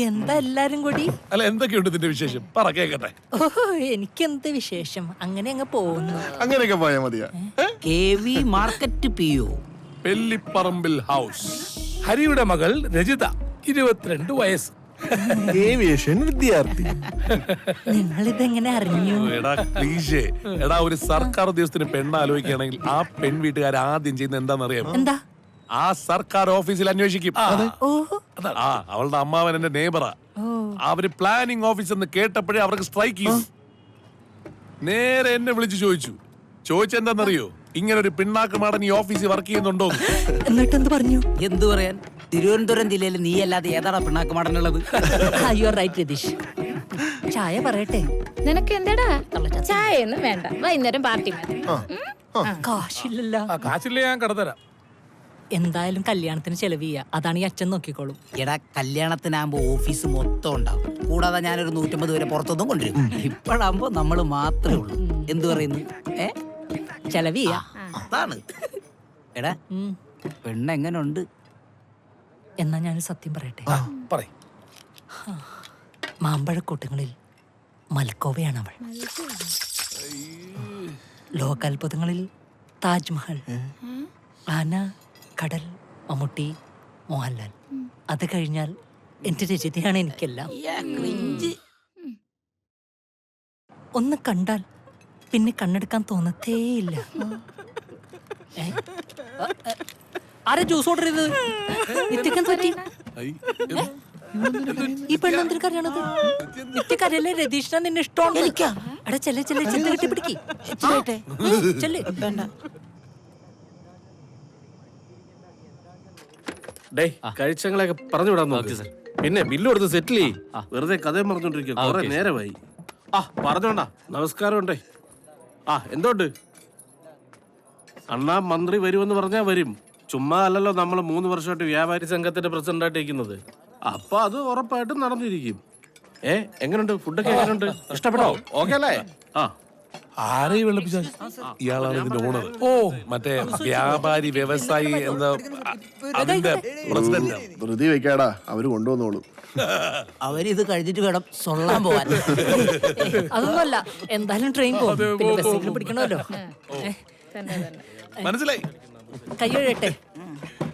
എന്താ എല്ലാരും കൂടി? അല്ല എന്തൊക്കെയുണ്ട് ഇതിന്റെ വിശേഷം? പറ കേക്കട്ടെ. ഓഹോ, എനിക്കെന്ത് വിശേഷം, അങ്ങനെ അങ്ങ് പോകുന്നു. അങ്ങനെയൊക്കെ പോയാ മതിയാ. KV market PO Pellipparambil house. ഹരിയുടെ മകൾ രജിത, 22 വയസ്സ്. ഏവിയേഷൻ വിദ്യാർത്ഥി. നിങ്ങളിതെങ്ങനെ അറിഞ്ഞു? എടാ ക്ലീശേ. എടാ ഒരു സർക്കാർ ഉദ്യോഗസ്ഥന് പെണ്ണ് ആലോചിക്കുകയാണെങ്കിൽ ആ പെൺ വീട്ടുകാർ ആദ്യം ചെയ്യുന്ന എന്താണെന്നറിയാം? എന്താ? ആ സർക്കാർ ഓഫീസിൽ അന്വേഷിക്കും. ഓഹോ, ആ അവളുടെ അമ്മാവൻ എന്റെ നെയ്ബറാ. അവര് പ്ലാനിംഗ് ഓഫീസ് എന്ന് കേട്ടപ്പോഴേ അവർക്ക് സ്ട്രൈക്ക് ചെയ്യും. നേരെ എന്നെ വിളിച്ചു ചോദിച്ചെന്താന്നറിയോ? ഇങ്ങനെ ഒരു പിണ്ണാക്ക് മാടൻ ഈ ഓഫീസിൽ വർക്ക് ചെയ്യുന്നുണ്ടോ? എന്നിട്ട് എന്ത് പറഞ്ഞു? എന്തു പറയാൻ, തിരുവനന്തപുരം ജില്ലയിൽ നീ അല്ലാതെ ഏതാടാ പിണ്ണാക്ക് മാടനുള്ളത്? You are right Ratheesh. ചായ പറയട്ടെ? നിനക്ക് എന്താടാ ചായ ഒന്നും വേണ്ട, വൈകുന്നേരം പാർട്ടി മതി. കാശില്ലല്ലോ. കാശില്ല, ഞാൻ കടത്തരാം. എന്തായാലും കല്യാണത്തിന് ചെലവ് ചെയ്യാ, അതാണ് ഈ അച്ഛൻ നോക്കിക്കോളും. എടാ കല്യാണത്തിനാകുമ്പോ ഓഫീസ് മൊത്തം ഉണ്ടാവും, കൂടാതെ ഞാനൊരു 150 പേരെ പുറത്തൊന്നും കൊണ്ടുവരും. ഇപ്പോഴാകുമ്പോ നമ്മള് മാത്രമേ ഉള്ളൂ. എന്തു പറയുന്നു? ചെലവ് ചെയ്യാ. അതാണ്. എടാ പെണ്ണെങ്ങനുണ്ട്? എന്നാ ഞാൻ സത്യം പറയട്ടെ? പറയ്. മാമ്പഴക്കൂട്ടങ്ങളിൽ മൽക്കോവയാണ് അവൾ. ലോകാത്ഭുതങ്ങളിൽ താജ്മഹൽ, ആന, കടൽ, മമ്മൂട്ടി, മോഹൻലാൽ. അത് കഴിഞ്ഞാൽ എന്റെ രചിതയാണ് എനിക്കെല്ലാം. ഒന്ന് കണ്ടാൽ പിന്നെ കണ്ണെടുക്കാൻ തോന്നത്തേയില്ല. ആരെ ജ്യൂസ് ഓർഡർ ചെയ്തത്? നിത്യക്കെന്ത് പറ്റി? ഈ പെണ്ണെന്തിനു കരയണത്? നിത്യക്കരയല്ലേ? രതീഷിനെ നിന്നെ ഇഷ്ടമാണ്. എടാ ചെല്ലെ ചെന്ന് കെട്ടി പിടിക്ക്. ചെല്ല്. കഴിച്ചങ്ങളൊക്കെ പറഞ്ഞു വിടാൻ നോക്കി. പിന്നെ ബില്ല് കൊടുത്ത് സെറ്റിൽ ചെയ്യും. വെറുതെ കഥയും പറഞ്ഞോണ്ടിരിക്കുക, കുറെ നേരമായി. പറഞ്ഞോണ്ടാ. നമസ്കാരം ഉണ്ടേ. എന്തോണ്ട്? അണ്ണാ മന്ത്രി വരുമെന്ന് പറഞ്ഞാ വരും. ചുമ്മാ അല്ലല്ലോ നമ്മൾ 3 വർഷമായിട്ട് വ്യാപാരി സംഘത്തിന്റെ പ്രസിഡന്റ് ആയിട്ട് ഇരിക്കുന്നത്. അപ്പൊ അത് ഉറപ്പായിട്ടും നടന്നിരിക്കും. എങ്ങനെയുണ്ട്? ഫുഡൊക്കെ എങ്ങനെയുണ്ട്? ഇഷ്ടപ്പെട്ടോ? ഓക്കെ അല്ലേ? ആരെയും വെള്ളപ്പിച്ച ഇയാളാണ് ഇതിന്റെ ഓണർ. ഓ മറ്റേ വ്യാപാരി വ്യവസായി എന്ന അതിന്റെ പ്രസിഡന്റ്. ധൃതി വെക്കാടാ, അവര് കൊണ്ടുവന്നോളൂ. അവരിത് കഴിഞ്ഞിട്ട് വേണം സൊള്ളാൻ പോവാൻ. അതൊന്നുമല്ല, എന്തായാലും ട്രെയിൻ പോകും, പിന്നെ ബസ്സിൽ പിടിക്കണമല്ലോ. മനസ്സിലായി. കൈ കഴിയട്ടെ.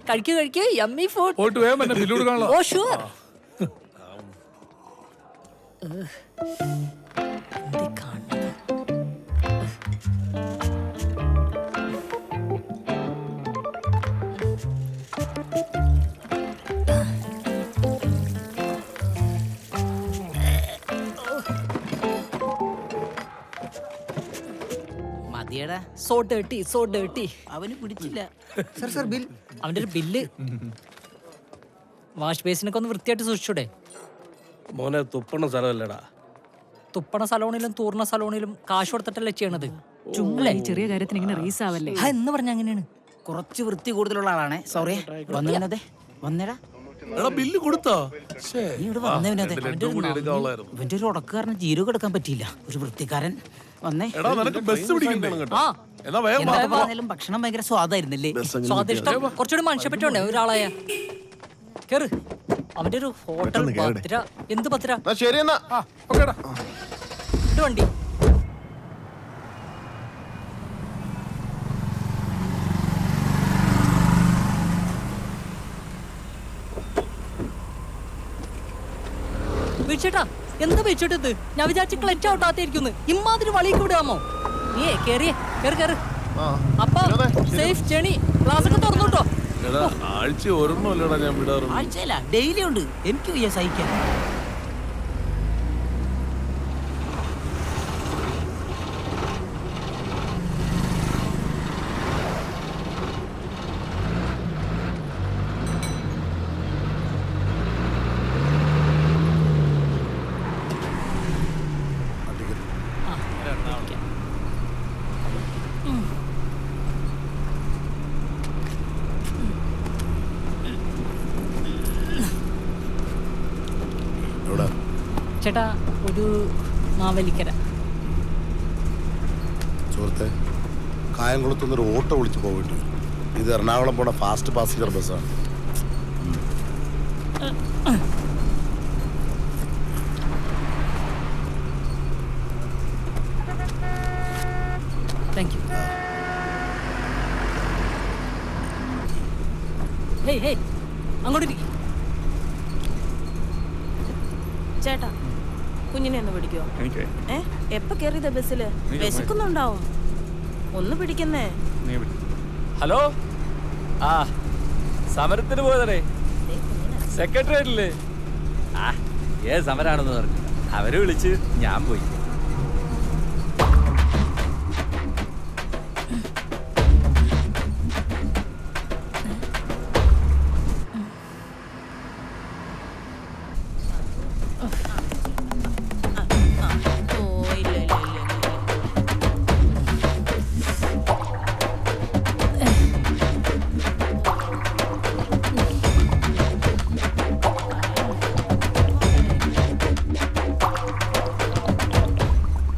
കഴിക്കൂ, യമ്മി ഫുഡ്. പോയിട്ട് വേഗം എന്നെ ബില്ല് കൊടുക്കാനുള്ള. Oh sure. മതിയടാ. So dirty. അവന് പിടിച്ചില്ല. അവന്റെ ഒരു ബില്ല്. വാഷ് ബേസിനൊക്കെ ഒന്ന് വൃത്തിയായിട്ട് സൂക്ഷിച്ചൂടെ? മോനെ തുപ്പണ സ്ഥലമല്ലടാ. തുപ്പണ സലോണിലും തൂർണ സലോണിലും കാശ് കൊടുത്തിട്ടല്ലേ ചെയ്യണത്. ചെറിയ കാര്യത്തിന് ഇങ്ങനെ റീസ് ആവല്ലേ? എന്ന് പറഞ്ഞ അങ്ങനെയാണ്. കുറച്ച് വൃത്തി കൂടുതലുള്ള ആളാണേ. സോറി. വന്നേ വന്നേടാ. ബില്ല് കൊടുത്തോ? നീ ഇവിടെ വന്നവനതെ. എടുക്കാനുള്ളായിരുന്നു. ഇവന്റെ ഒരു ഉടക്കുകാരന് ജീരകം എടുക്കാൻ പറ്റിയില്ല. ഒരു വൃത്തിക്കാരൻ വന്നേ. എടാ നിനക്ക് ബസ് പിടിക്കണ്ടേ? ആ എന്നാ വേഗം വാ. എന്തായാലും ഭക്ഷണം ഭയങ്കര സ്വാദായിരുന്നില്ലേ? സ്വാദിഷ്ടം കുറച്ചുകൂടി മനുഷ്യപ്പറ്റുണ്ടേ ഒരാളായ. കേറ്. അവന്റെ ഒരു ഹോട്ടൽ. പത്തിര. എന്ത് പത്തിര? ശരി എന്നാ. ഇത് വണ്ടി. വീഴ്ചേട്ടാ, എന്താ വീഴ്ചേട്ടത്? ഞാൻ വിചാരിച്ച ക്ലച്ച് ഔട്ടാത്തിരിക്കുന്നു. ഇമ്മാതിരി വളിക്ക് വിടാമോ? നീ കേറ്. അപ്പൊ സേഫ് ജേണി. ക്ലാസ് ഒക്കെ തുറന്നുട്ടോ. ആഴ്ച ഒരെണ്ണമല്ലടാ ഞാൻ വിടാറ്. ആഴ്ചയില ഡെയിലി ഉണ്ട്. എനിക്ക് വയ്യ സഹിക്കാൻ. ചേട്ടാ, ഒരു മാവേലിക്കര. സുഹൃത്തെ, കായംകുളത്തുനിന്നൊരു ഓട്ടോ വിളിച്ച് പോയിട്ട് ഇത് എറണാകുളം പോണ ഫാസ്റ്റ് പാസഞ്ചർ ബസ്സാണ്. ഹേയ് ഹേയ് അങ്ങോട്ടിരിക്കും. ചേട്ടാ കുഞ്ഞിനെ ഒന്ന് പിടിക്കോ? എപ്പ കേറിയതാ ബസ്സില്? വിശക്കുന്നുണ്ടാവും, ഒന്ന് പിടിക്കുന്നേ. ഹലോ, ആ സമരത്തിന് പോയതേ സെക്രട്ടേറിയറ്റില്. ആ ഏത് സമരാണെന്ന് പറഞ്ഞു, അവര് വിളിച്ച് ഞാൻ പോയി. ഓ ഇല്ല ഇല്ല ഇല്ല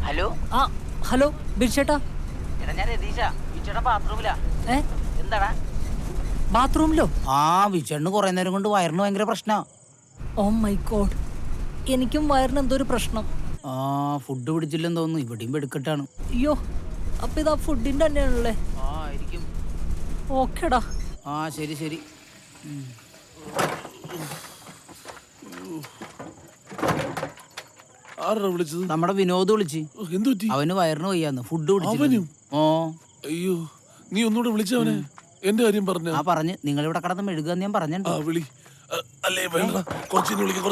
ഹലോ ആ ഹലോ ബിർച്ചേട്ടാ. എടാ ഞാൻ രതീഷ, വിച്ചേട്ടൻ ബാത്റൂമിലാ. ഏ എന്താടാ? ബാത്റൂമിലോ? ആ വിച്ചേട്ടന് കുറെ നേരം കൊണ്ട് വയറിന് ഭയങ്കര പ്രശ്നാ. ഓ മൈ ഗോഡ്, എനിക്കും വയറിന് എന്തോ ഒരു പ്രശ്നം. ആ ഫുഡ് പിടിച്ചില്ലെന്ന് തോന്നുന്നു, ഇവിടെയും വെടുക്കെട്ടാണ്. അയ്യോ, അപ്പൊ ഇതാ ഫുഡിന്റെ തന്നെയാണല്ലേ? ആ ആയിരിക്കും. ഓക്കേടാ. ആ ശരി ശരി. ആരാ വിളിച്ചത്? നമ്മുടെ വിനോദ് വിളിച്ച്. എന്തു പറ്റി? അവന് വയറിന് വയ്യാന്ന്, ഫുഡ് പിടിച്ചു. അവനും? ഓ അയ്യോ, നീ ഒന്നുകൂടെ വിളിച്ചവനെ. എന്റെ കാര്യം പറഞ്ഞ. ആ പറഞ്ഞ് നിങ്ങളിവിടെ കിടന്ന് മെഴുകുക ഞാൻ പറഞ്ഞിട്ടുണ്ട്. ആ വിളി. അല്ലേ വേണ്ട, കുറച്ചിന് വിളിക്കാം,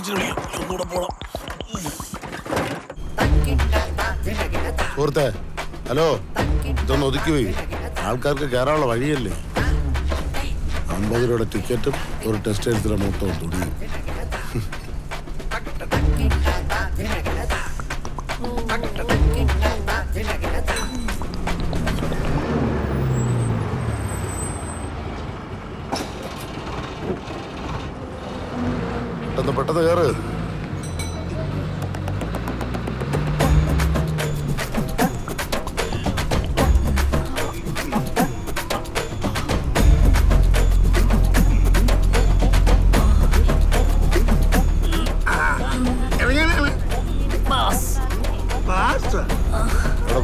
ഒന്നുകൂടെ പോണം. സുഹൃത്തെ, ഹലോ, ഇതൊന്ന് ഒതുക്കി പോയി. ആൾക്കാർക്ക് കയറാനുള്ള വഴിയല്ലേ. 50 രൂപയുടെ ടിക്കറ്റും ഒരു ടെസ്റ്റ് എഴുത്തിലെ മൊത്തം തുടിയും. പെട്ടെന്ന് കയറ്. എവിടെ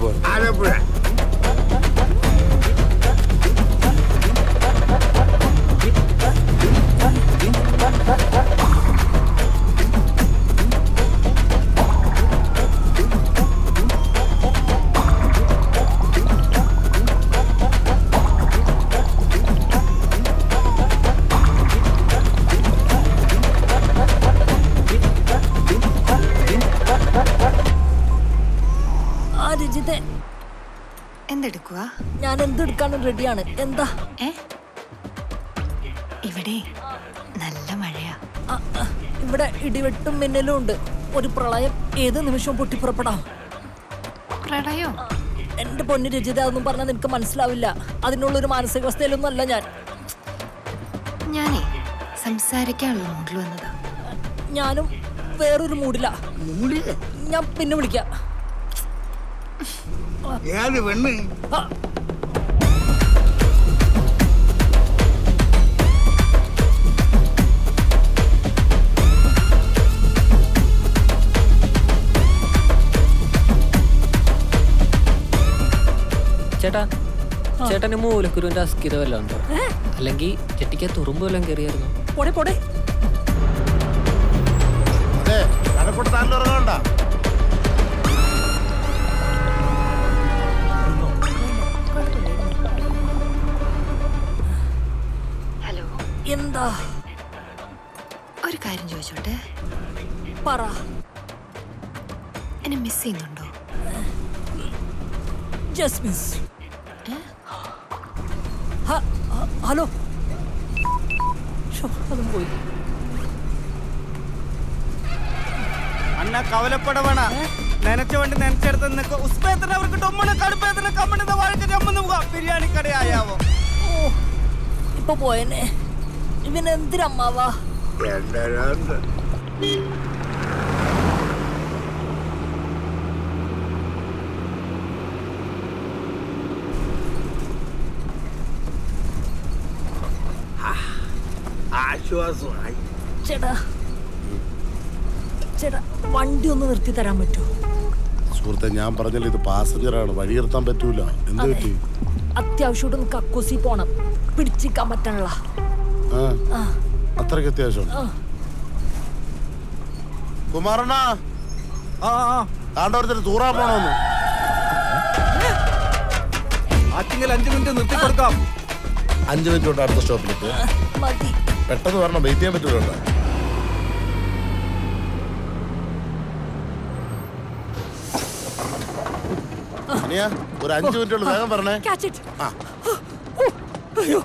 പോ? എന്തെടുക്കുക? ഞാൻ എന്തെടുക്കാനും റെഡിയാണ്. എന്താ? ഇവിടെ നല്ല മഴയാ. ഇവിടെ ഇടിവെട്ടും മിന്നലും ഉണ്ട്. ഒരു പ്രളയം ഏത് നിമിഷവും പൊട്ടിപ്പുറപ്പെടാം. പ്രളയോ? എന്റെ പൊന്നു രചിത, അതൊന്നും പറഞ്ഞാൽ നിനക്ക് മനസ്സിലാവില്ല. അതിനുള്ളൊരു മാനസികാവസ്ഥയിലൊന്നും അല്ല ഞാൻ. ഞാനേ സംസാരിക്കാനുള്ള മൂഡിൽ വന്നതാ. ഞാനും വേറൊരു മൂഡില. ഞാൻ പിന്നെ വിളിക്കാം. ആ, ചേട്ടാ, ചേട്ടന് മൂലക്കുരുവിന്റെ അസ്ഥിത വല്ലതും ഉണ്ടോ? അല്ലെങ്കിൽ ചെട്ടിക്ക് തുറുമ്പ് വല്ലതും കയറിയായിരുന്നോ? പോടെ പോടെ. ഹലോ, എന്താ? ഒരു കാര്യം ചോദിച്ചോട്ടെ? പറ. എന്നെ മിസ് ചെയ്യുന്നുണ്ടോ? Just miss. ഹലോ, അതും പോയി. അണ്ണ കവലപ്പട വേണ നനച്ച വണ്ടി നനച്ചെടുത്ത് നിനക്ക് ഉസ്പേത്തന അവർക്ക് ടൊമ്മണ് കടുപ്പേത്തന കമ്മണിന്റെ വാഴക്ക് ചമ്മന്ന് പോകാം. ബിരിയാണി കടയായാവോ? ഓ, ഇപ്പൊ പോയനെ. ഇവനെന്തിനമ്മാവാ? ആശ്വാസമായി. ചേട്ടാ, ചേട്ടാ വണ്ടി ഒന്ന് നിർത്തി തരാൻ പറ്റുമോ? സുഹൃത്തെ, ഞാൻ പറഞ്ഞല്ലോ ഇത് പാസഞ്ചറാണ്, വഴി നിർത്താൻ പറ്റൂല. എന്ത് പറ്റി? അത്യാവശ്യമായിട്ടൊന്ന് കക്കൂസി പോണം, പിടിച്ചിക്കാൻ പറ്റണല്ല. അത്രയ്ക്ക് അത്യാവശ്യം. കുമാരണ്ണ കാണ്ടോരത്തിന് തൂറാൻ പോണോന്ന്. ആറ്റിങ്ങൽ 5 മിനിറ്റ് നിർത്തി കൊടുക്കാം. 5 മിനിറ്റ് കൊണ്ട് അടുത്ത സ്റ്റോപ്പിലേക്ക് പെട്ടെന്ന് വരണം. വെയിറ്റ് ചെയ്യാൻ പറ്റൂലോ. ഒരു 5 മിനിറ്റ് വേഗം പറഞ്ഞേ. Catch it. ആ അയ്യോ